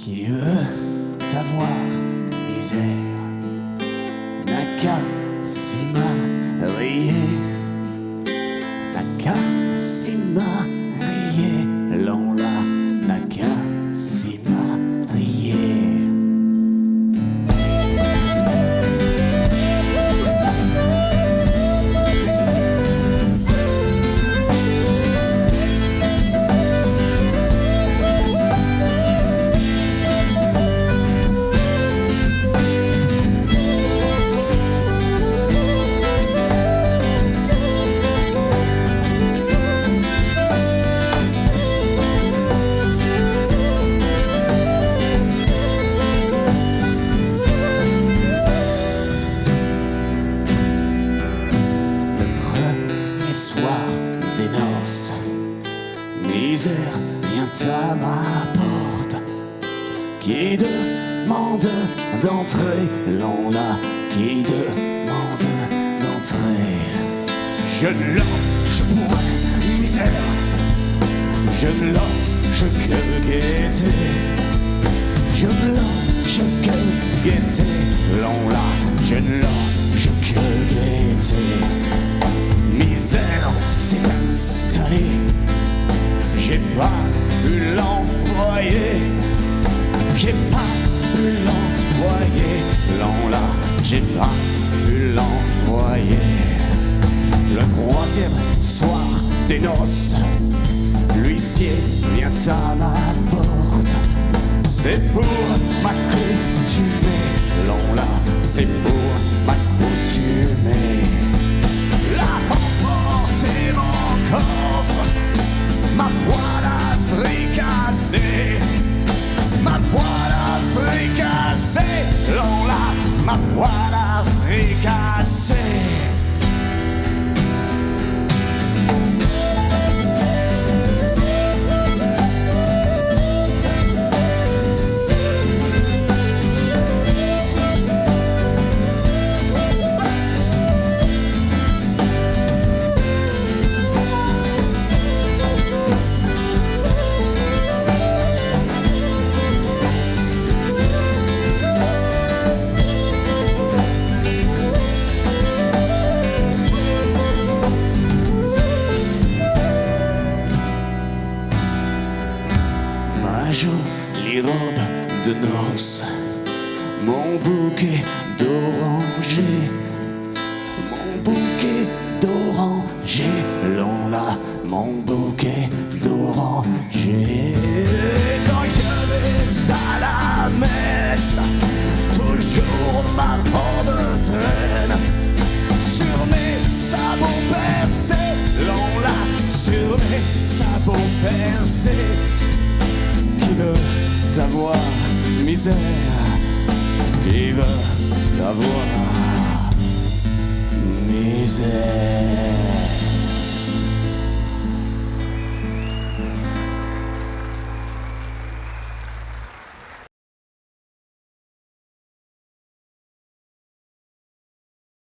Qui veut t'avoir misère n'a qu'à s'y marier, n'a qu'à s'y marier, l'on là n'a qu'à s'y marier. Soir des noces, misère vient à ma porte. Qui demande d'entrer, l'on a qui demande d'entrer. Je ne lâche point misère, je ne lâche que gaieté, je ne lâche que gaieté, l'on là, je ne lâche que gaieté. Misère s'est installée, j'ai pas pu l'envoyer, j'ai pas pu l'envoyer, l'on là, j'ai pas pu l'envoyer. Le troisième soir des noces, l'huissier vient à ma porte. C'est pour m'accoutumer, l'on là, c'est pour m'accoutumer. La emporter mon coffre, ma poêle à fricasser, ma poêle à fricasser, l'on là, ma poêle à fricasser. Ma jolie robe de noces, mon bouquet d'oranger, mon bouquet d'oranger, l'on là, mon bouquet d'oranger. Quand je vais à la messe, toujours ma robe traîne sur mes sabots percés, l'on là, sur mes sabots percés. Qui veut t'avoir misère, qui veut t'avoir misère.